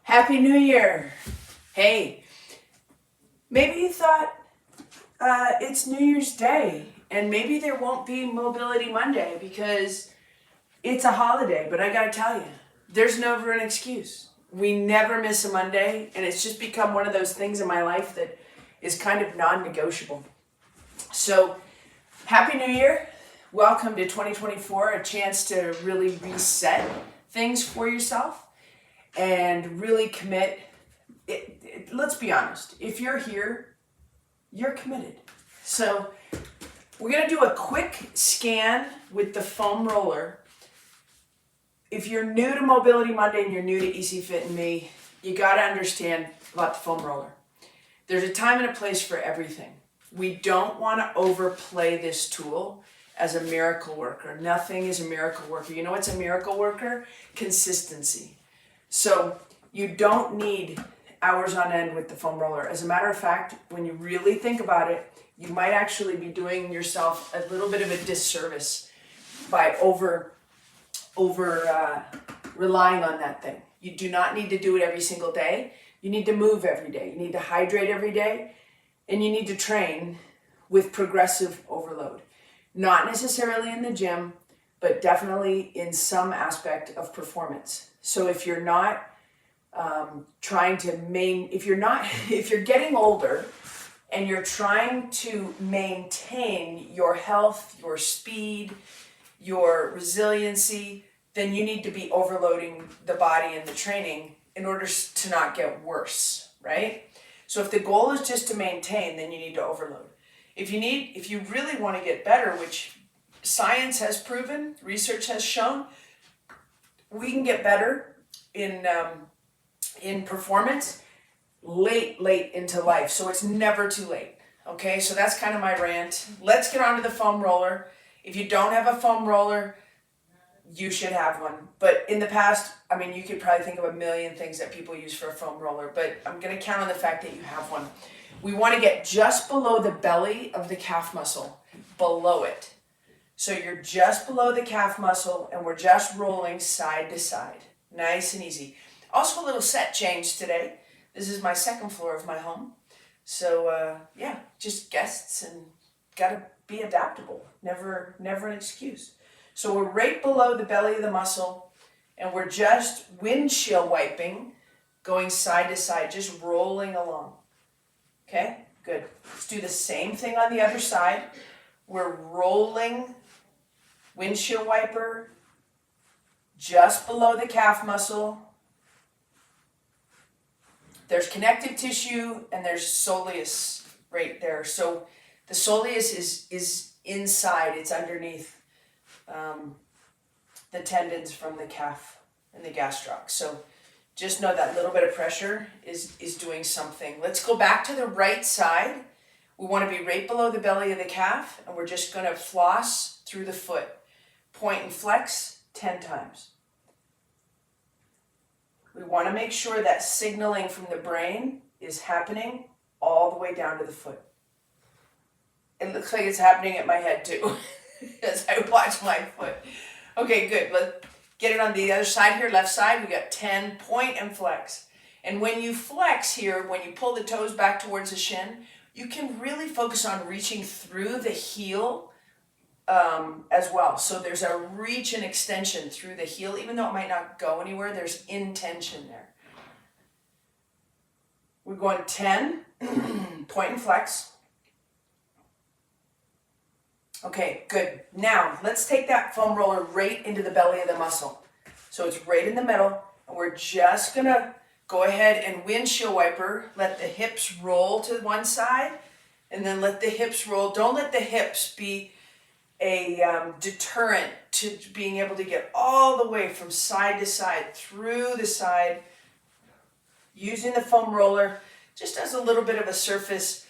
Happy New Year. Hey, maybe you thought it's New Year's Day and maybe there won't be Mobility Monday because it's a holiday, but I gotta tell you, there's never an excuse. We never miss a Monday, and it's just become one of those things in my life that is kind of non-negotiable. So, Happy New Year. Welcome to 2024, a chance to really reset things for yourself and really commit. Let's be honest, if you're here, you're committed. So we're going to do a quick scan with the foam roller. If you're new to Mobility Monday and you're new to ECFIT and me, you got to understand about the foam roller. There's a time and a place for everything. We don't want to overplay this tool as a miracle worker. Nothing is a miracle worker. You know what's a miracle worker? Consistency. So you don't need hours on end with the foam roller. As a matter of fact, when you really think about it, you might actually be doing yourself a little bit of a disservice by over relying on that thing. You do not need to do it every single day. You need to move every day. You need to hydrate every day, and you need to train with progressive overload. Not necessarily in the gym, but definitely in some aspect of performance. So if you're not if you're getting older and you're trying to maintain your health, your speed, your resiliency, then you need to be overloading the body and the training in order to not get worse, right? So if the goal is just to maintain, then you need to overload. If you really want to get better, which science has proven, research has shown, we can get better in performance late into life. So it's never too late. Okay, so that's kind of my rant. Let's get onto the foam roller. If you don't have a foam roller, you should have one. But in the past, you could probably think of a million things that people use for a foam roller, but I'm going to count on the fact that you have one. We want to get just below the belly of the calf muscle, below it. So you're just below the calf muscle and we're just rolling side to side. Nice and easy. Also a little set change today. This is my second floor of my home. So just guests and gotta be adaptable. Never an excuse. So we're right below the belly of the muscle and we're just windshield wiping, going side to side, just rolling along. Okay, good. Let's do the same thing on the other side. We're rolling windshield wiper just below the calf muscle. There's connective tissue and there's soleus right there. So the soleus is inside, it's underneath the tendons from the calf and the gastroc. So just know that little bit of pressure is doing something. Let's go back to the right side. We want to be right below the belly of the calf, and we're just going to floss through the foot. Point and flex 10 times. We want to make sure that signaling from the brain is happening all the way down to the foot. It looks like it's happening at my head too, as I watch my foot. Okay, good. Let's get it on the other side here, left side. We got 10, point and flex. And when you flex here, when you pull the toes back towards the shin, you can really focus on reaching through the heel as well. So there's a reach and extension through the heel, even though it might not go anywhere, there's intention there. We're going 10, point and flex. Okay, good. Now, let's take that foam roller right into the belly of the muscle. So it's right in the middle, and we're just gonna go ahead and windshield wiper, let the hips roll to one side, and then let the hips roll. Don't let the hips be a deterrent to being able to get all the way from side to side, through the side, using the foam roller just as a little bit of a surface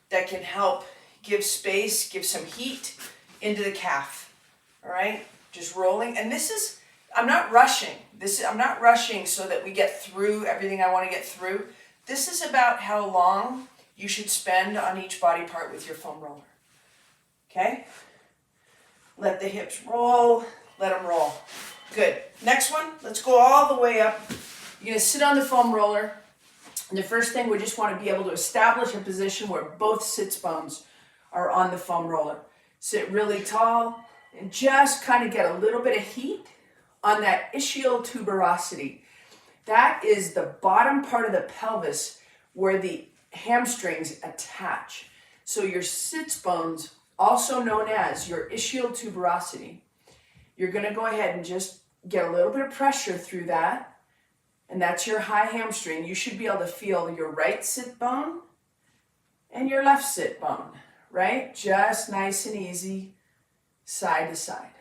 that can help give space, give some heat into the calf. All right, just rolling. And this is, I'm not rushing so that we get through everything I want to get through. This is about how long you should spend on each body part with your foam roller. Okay? Let the hips roll, let them roll. Good. Next one, let's go all the way up You're gonna sit on the foam roller. And the first thing, we just want to be able to establish a position where both sits bones are on the foam roller. Sit really tall and just kind of get a little bit of heat on that ischial tuberosity. That is the bottom part of the pelvis where the hamstrings attach. So your sits bones, also known as your ischial tuberosity, you're going to go ahead and just get a little bit of pressure through that. And that's your high hamstring. You should be able to feel your right sit bone and your left sit bone, right? Just nice and easy, side to side.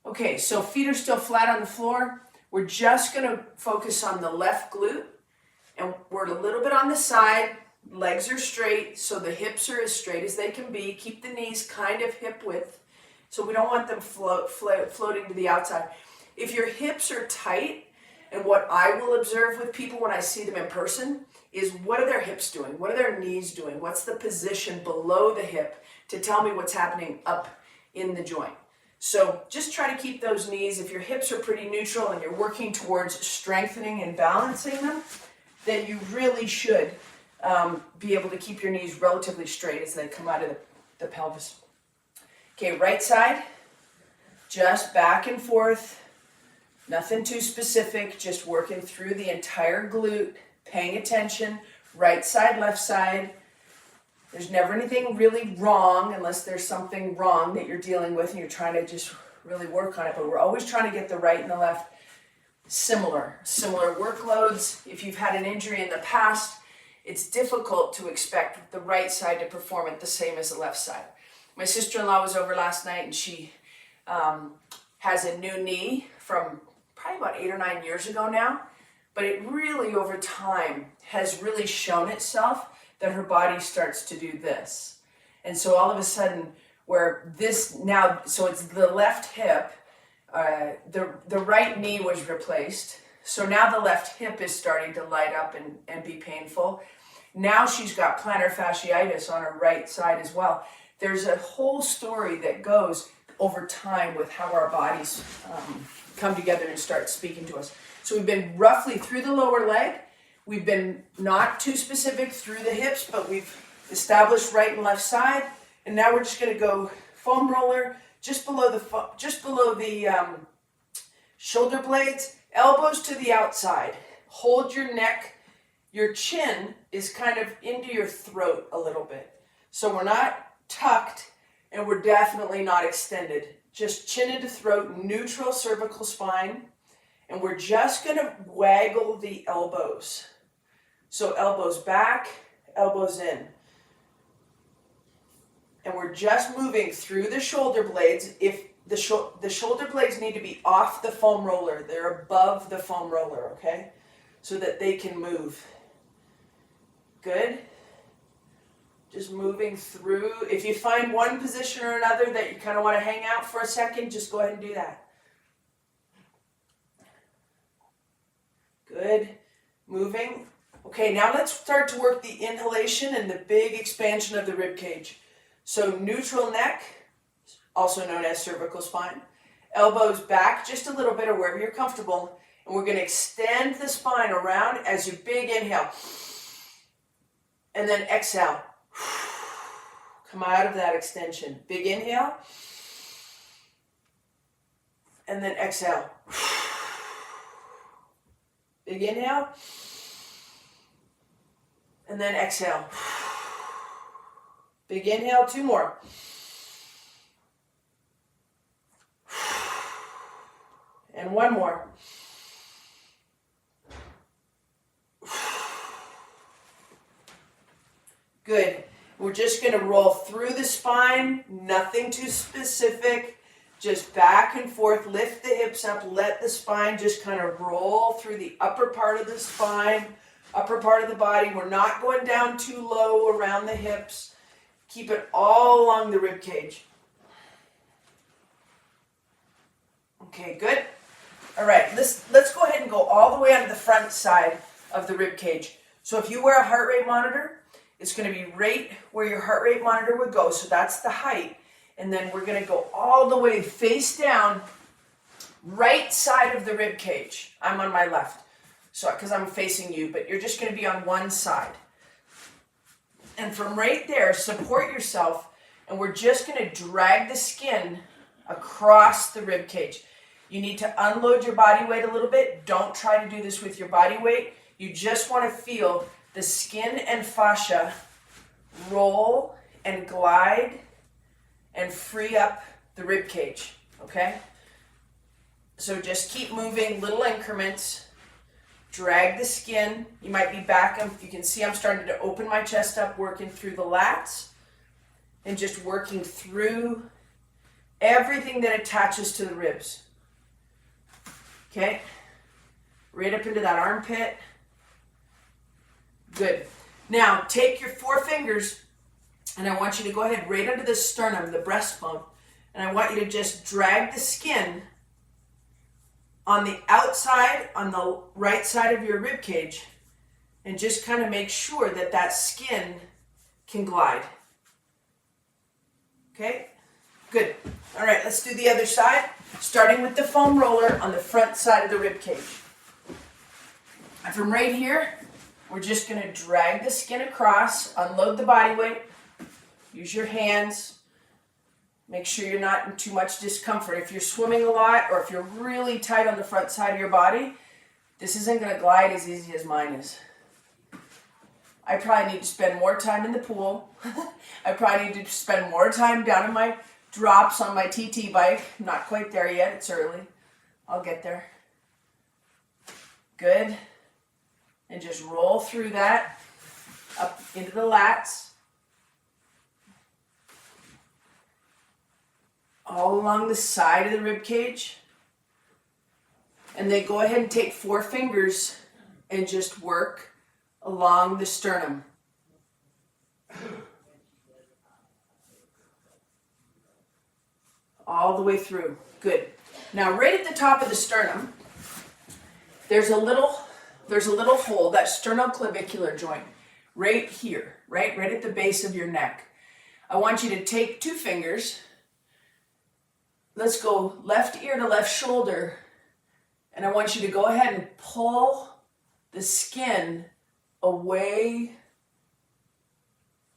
Okay, so feet are still flat on the floor. We're just gonna focus on the left glute, and we're a little bit on the side. Legs are straight, so the hips are as straight as they can be. Keep the knees kind of hip width, so we don't want them floating to the outside. If your hips are tight, and what I will observe with people when I see them in person is, what are their hips doing? What are their knees doing? What's the position below the hip to tell me what's happening up in the joint? So just try to keep those knees, if your hips are pretty neutral and you're working towards strengthening and balancing them, then you really should be able to keep your knees relatively straight as they come out of the pelvis. Okay, right side, just back and forth, nothing too specific, just working through the entire glute, paying attention, right side, left side. There's never anything really wrong unless there's something wrong that you're dealing with and you're trying to just really work on it, but we're always trying to get the right and the left similar workloads. If you've had an injury in the past, it's difficult to expect the right side to perform it the same as the left side. My sister-in-law was over last night, and she has a new knee from probably about 8 or 9 years ago now, but it really over time has really shown itself that her body starts to do this. And so all of a sudden, where this now, so it's the left hip, the right knee was replaced, so now the left hip is starting to light up and be painful. Now she's got plantar fasciitis on her right side as well. There's a whole story that goes over time with how our bodies come together and start speaking to us. So we've been roughly through the lower leg. We've been not too specific through the hips, but we've established right and left side. And now we're just going to go foam roller just below the shoulder blades, elbows to the outside. Hold your neck. Your chin is kind of into your throat a little bit. So we're not tucked and we're definitely not extended. Just chin into throat, neutral cervical spine. And we're just going to waggle the elbows. So elbows back, elbows in. And we're just moving through the shoulder blades. If the shoulder blades need to be off the foam roller, they're above the foam roller, okay? So that they can move. Good. Just moving through. If you find one position or another that you kind of want to hang out for a second, just go ahead and do that. Good. Moving. Okay, now let's start to work the inhalation and the big expansion of the rib cage. So neutral neck, also known as cervical spine. Elbows back just a little bit or wherever you're comfortable. And we're going to extend the spine around as you big inhale. And then exhale. Come out of that extension. Big inhale. And then exhale. Big inhale. And then exhale. Big inhale, 2 more. And 1 more. Good. We're just going to roll through the spine, nothing too specific, just back and forth, lift the hips up, let the spine just kind of roll through the upper part of the spine, upper part of the body. We're not going down too low around the hips. Keep it all along the rib cage. Okay, good. All right, let's go ahead and go all the way onto the front side of the rib cage. So if you wear a heart rate monitor, it's going to be right where your heart rate monitor would go. So that's the height. And then we're going to go all the way face down right side of the rib cage. I'm on my left, so because I'm facing you, but you're just going to be on one side. And from right there, support yourself, and we're just going to drag the skin across the rib cage. You need to unload your body weight a little bit. Don't try to do this with your body weight. You just want to feel the skin and fascia roll and glide and free up the rib cage, okay? So just keep moving, little increments. Drag the skin. You might be back. You can see I'm starting to open my chest up, working through the lats, and just working through everything that attaches to the ribs. Okay? Right up into that armpit. Good. Now, take your 4 fingers, and I want you to go ahead right under the sternum, the breastbone, and I want you to just drag the skin on the outside, on the right side of your rib cage, and just kind of make sure that that skin can glide. Okay? Good. All right, let's do the other side, starting with the foam roller on the front side of the rib cage. And from right here, we're just going to drag the skin across, unload the body weight, use your hands. Make sure you're not in too much discomfort. If you're swimming a lot or if you're really tight on the front side of your body, this isn't going to glide as easy as mine is. I probably need to spend more time in the pool. I probably need to spend more time down in my drops on my TT bike. I'm not quite there yet. It's early. I'll get there. Good. And just roll through that up into the lats. All along the side of the rib cage. And then go ahead and take 4 fingers and just work along the sternum. All the way through. Good. Now right at the top of the sternum, there's a little hole, that sternoclavicular joint, right here, right at the base of your neck. I want you to take 2 fingers. Let's go left ear to left shoulder, and I want you to go ahead and pull the skin away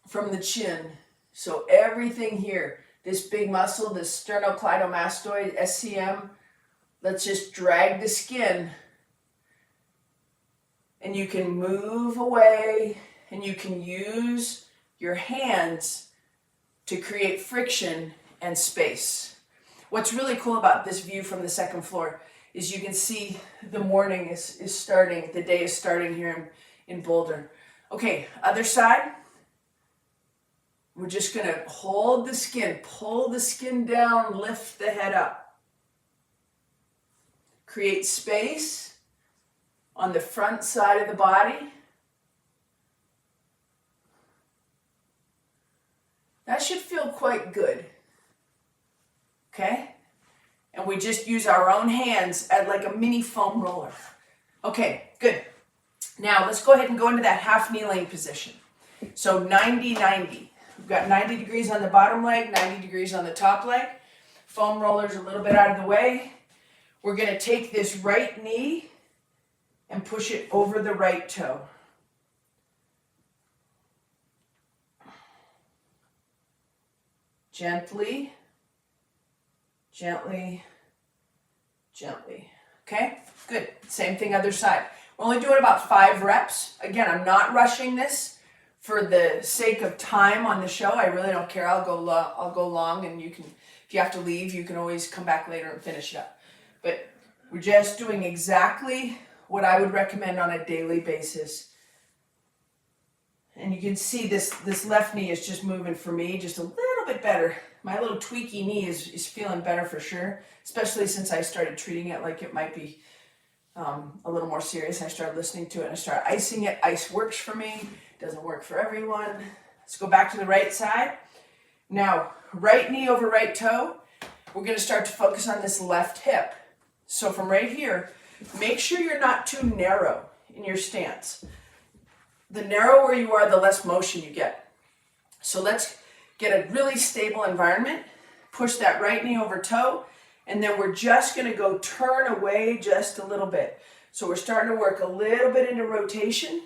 from the chin. So everything here, this big muscle, this sternocleidomastoid, SCM, let's just drag the skin, and you can move away, and you can use your hands to create friction and space. What's really cool about this view from the 2nd floor is you can see the morning is starting, the day is starting here in Boulder. Okay, other side. We're just going to hold the skin, pull the skin down, lift the head up. Create space on the front side of the body. That should feel quite good. Okay? And we just use our own hands at like a mini foam roller. Okay, good. Now let's go ahead and go into that half kneeling position. So 90-90. We've got 90 degrees on the bottom leg, 90 degrees on the top leg. Foam roller's a little bit out of the way. We're going to take this right knee and push it over the right toe. Gently. Gently, gently. Okay, good. Same thing other side. We're only doing about 5 reps. Again, I'm not rushing this for the sake of time on the show. I really don't care. I'll go long, and you can, if you have to leave, you can always come back later and finish it up. But we're just doing exactly what I would recommend on a daily basis. And you can see this left knee is just moving for me just a little bit better. My little tweaky knee is feeling better for sure, especially since I started treating it like it might be a little more serious. I started listening to it and I started icing it. Ice works for me, doesn't work for everyone. Let's go back to the right side. Now, right knee over right toe. We're going to start to focus on this left hip. So from right here, make sure you're not too narrow in your stance. The narrower you are, the less motion you get. So let's get a really stable environment. Push that right knee over toe And then we're just going to go turn away just a little bit. So we're starting to work a little bit into rotation.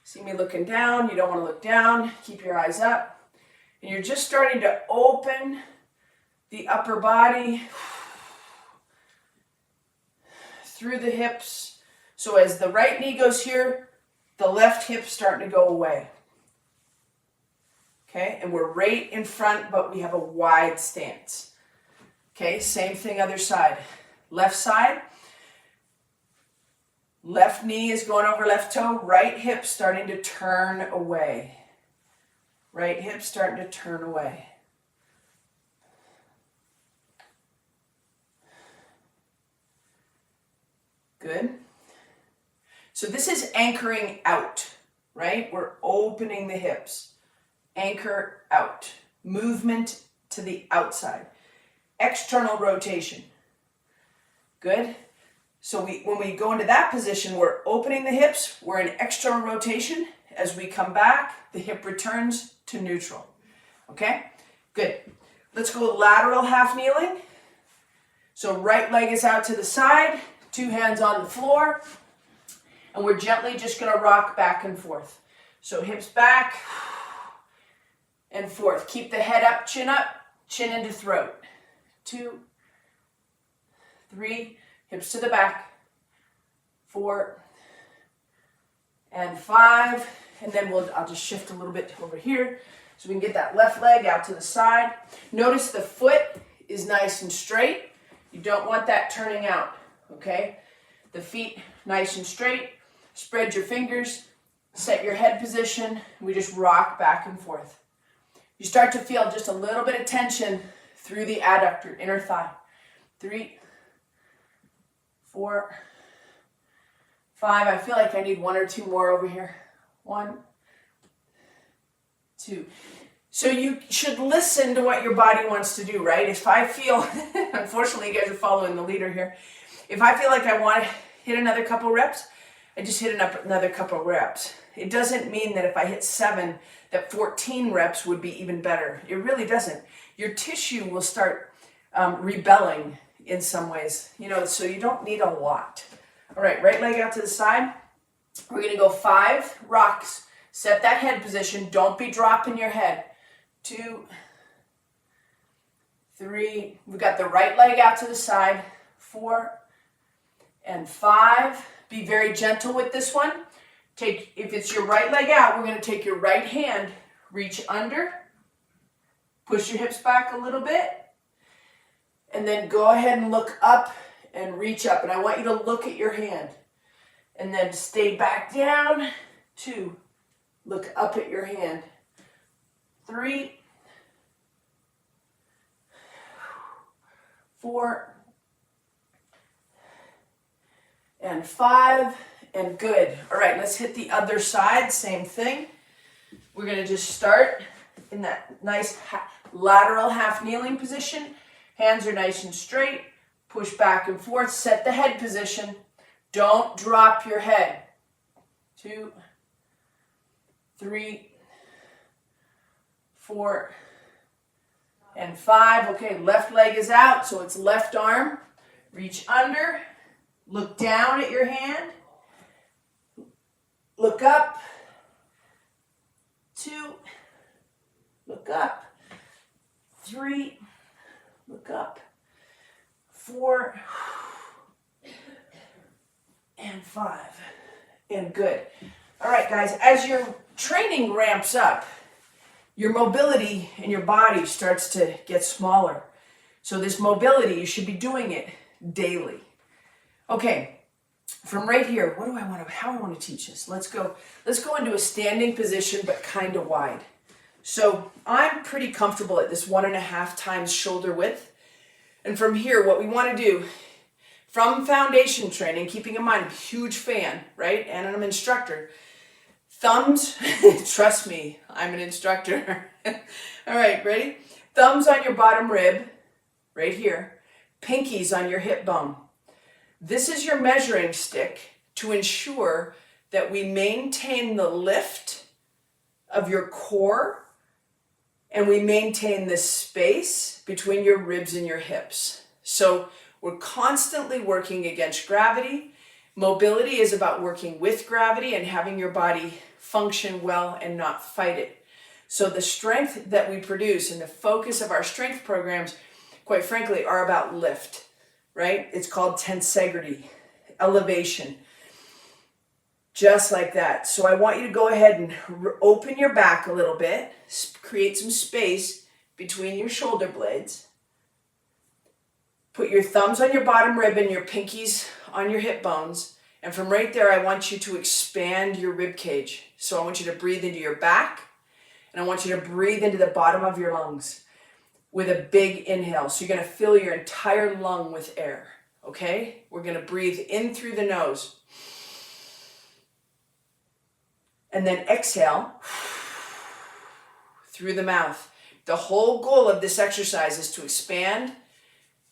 See me looking down, you don't want to look down, keep your eyes up. And you're just starting to open the upper body through the hips. So as the right knee goes here, the left hip's starting to go away. Okay, and we're right in front, but we have a wide stance. Okay, same thing other side. Left side. Left knee is going over left toe, right hip starting to turn away. Right hip starting to turn away. Good. So this is anchoring out, right? We're opening the hips. Anchor out. Movement to the outside. External rotation. Good. So when we go into that position, we're opening the hips, we're in external rotation. As we come back, the hip returns to neutral. Okay? Good. Let's go lateral half kneeling. So right leg is out to the side, 2 hands on the floor, and we're gently just going to rock back and forth. So hips back and forth. Keep the head up, chin into throat. 2, 3, hips to the back, 4, and 5, and then I'll just shift a little bit over here so we can get that left leg out to the side. Notice the foot is nice and straight. You don't want that turning out, okay? The feet nice and straight. Spread your fingers, set your head position. We just rock back and forth. You start to feel just a little bit of tension through the adductor, inner thigh. 3, 4, 5. I feel like I need 1 or 2 more over here. 1, 2. So you should listen to what your body wants to do, right? If I feel, unfortunately you guys are following the leader here. If I feel like I want to hit another couple reps, I just hit another couple reps. It doesn't mean that if I hit 7, that 14 reps would be even better. It really doesn't. Your tissue will start rebelling in some ways, so you don't need a lot. All right, right leg out to the side. We're going to go 5 rocks. Set that head position. Don't be dropping your head. 2, 3. We've got the right leg out to the side. 4 and 5. Be very gentle with this one. If it's your right leg out, we're going to take your right hand, reach under, push your hips back a little bit, and then go ahead and look up and reach up. And I want you to look at your hand. And then stay back down. 2. Look up at your hand. 3. 4. And 5. And good. All right, let's hit the other side. Same thing. We're going to just start in that nice lateral half kneeling position. Hands are nice and straight. Push back and forth. Set the head position. Don't drop your head. 2, 3, 4, and 5. Okay, left leg is out, so it's left arm. Reach under. Look down at your hand. Look up. 2. Look up. 3. Look up. 4. And 5. And good. All right, guys, as your training ramps up, your mobility in your body starts to get smaller. So this mobility, you should be doing it daily. Okay, from right here, how I want to teach this? Let's go into a standing position, but kind of wide. So I'm pretty comfortable at this 1.5 times shoulder width. And from here, what we want to do, from foundation training, keeping in mind, I'm a huge fan, right? And I'm an instructor. Thumbs, trust me, I'm an instructor. All right, ready? Thumbs on your bottom rib, right here. Pinkies on your hip bone. This is your measuring stick to ensure that we maintain the lift of your core and we maintain the space between your ribs and your hips. So we're constantly working against gravity. Mobility is about working with gravity and having your body function well and not fight it. So the strength that we produce and the focus of our strength programs, quite frankly, are about lift, right? It's called tensegrity, elevation, just like that. So I want you to go ahead and open your back a little bit, create some space between your shoulder blades. Put your thumbs on your bottom rib and your pinkies on your hip bones. And from right there, I want you to expand your rib cage. So I want you to breathe into your back, and I want you to breathe into the bottom of your lungs with a big inhale. So you're going to fill your entire lung with air, okay? We're going to breathe in through the nose. And then exhale through the mouth. The whole goal of this exercise is to expand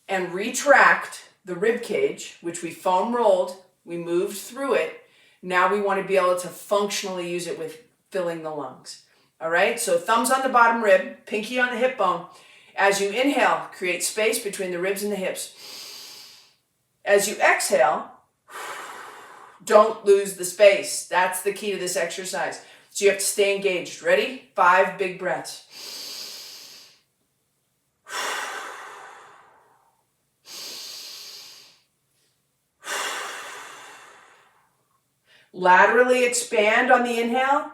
and retract the rib cage, which we foam rolled, we moved through it. Now we want to be able to functionally use it with filling the lungs. All right, so thumbs on the bottom rib, pinky on the hip bone. As you inhale, create space between the ribs and the hips. As you exhale, don't lose the space. That's the key to this exercise. So you have to stay engaged. Ready? 5 big breaths. Laterally expand on the inhale.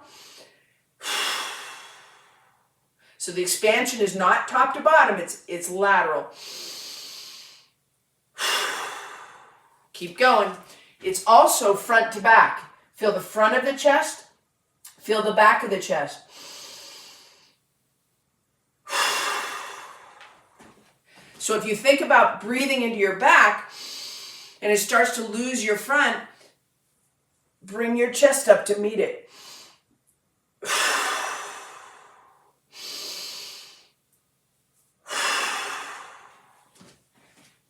So the expansion is not top to bottom, it's lateral. Keep going. It's also front to back. Feel the front of the chest, feel the back of the chest. So if you think about breathing into your back and it starts to lose your front, bring your chest up to meet it.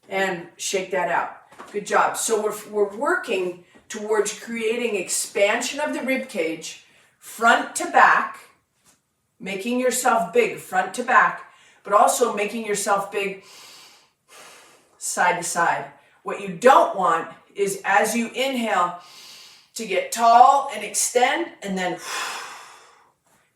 And shake that out. Good job. So we're working towards creating expansion of the rib cage, front to back, making yourself big front to back, but also making yourself big side to side. What you don't want is as you inhale to get tall and extend and then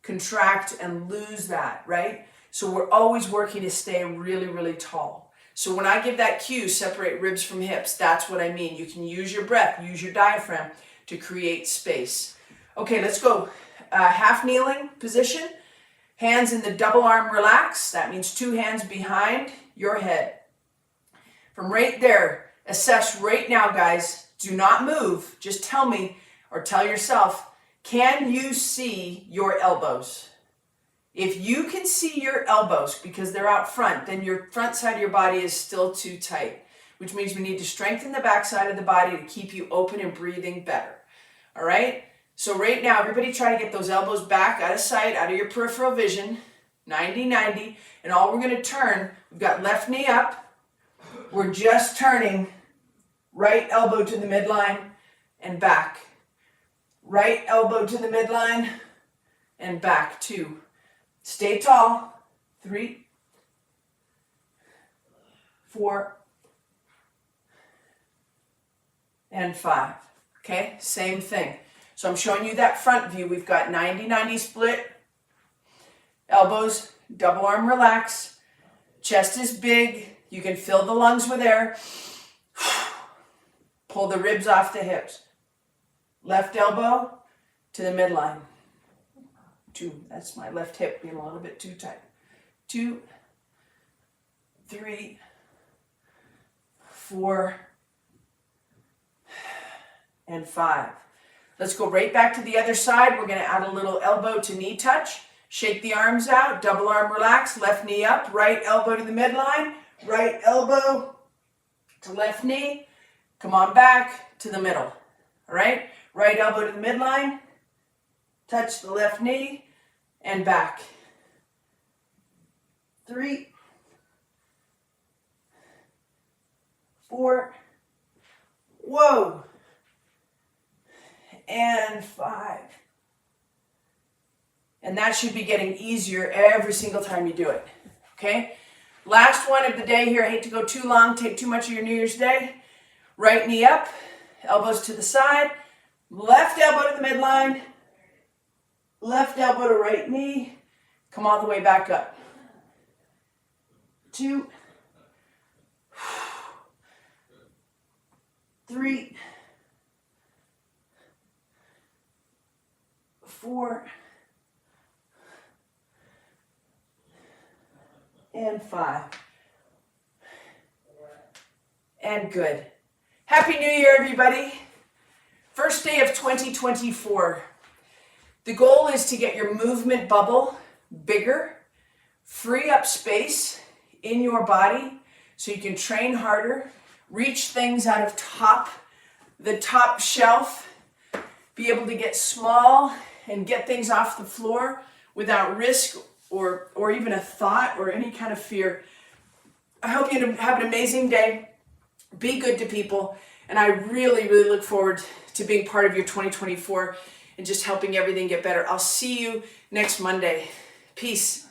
contract and lose that, right? So we're always working to stay really, really tall. So when I give that cue, separate ribs from hips, that's what I mean. You can use your breath, use your diaphragm to create space. Okay, let's go. Half kneeling position, hands in the double arm relax. That means 2 hands behind your head. From right there, assess right now, guys. Do not move. Just tell me or tell yourself, can you see your elbows? If you can see your elbows because they're out front, then your front side of your body is still too tight, which means we need to strengthen the back side of the body to keep you open and breathing better. All right? So right now, everybody try to get those elbows back out of sight, out of your peripheral vision, 90-90. And all we're going to turn, we've got left knee up. We're just turning right elbow to the midline and back. Right elbow to the midline and back. 2. Stay tall. 3, 4, and 5. Okay, same thing. So I'm showing you that front view. We've got 90-90 split. Elbows, double arm relax. Chest is big. You can fill the lungs with air. Pull the ribs off the hips. Left elbow to the midline. 2, that's my left hip being a little bit too tight. 2, 3, 4, and 5. Let's go right back to the other side. We're going to add a little elbow to knee touch. Shake the arms out, double arm relax, left knee up, right elbow to the midline, right elbow to left knee. Come on back to the middle. All right? Right elbow to the midline, touch the left knee, and back. 3, 4, whoa, and 5. And that should be getting easier every single time you do it, okay? Last one of the day here. I hate to go too long, take too much of your New Year's Day. Right knee up, elbows to the side, left elbow to the midline, left elbow to right knee, come all the way back up. 2, 3, 4, and 5. And good. Happy New Year, everybody. First day of 2024. The goal is to get your movement bubble bigger, free up space in your body so you can train harder, reach things out of the top shelf, be able to get small and get things off the floor without risk or even a thought or any kind of fear. I hope you have an amazing day. Be good to people. And I really, really look forward to being part of your 2024 and just helping everything get better. I'll see you next Monday. Peace.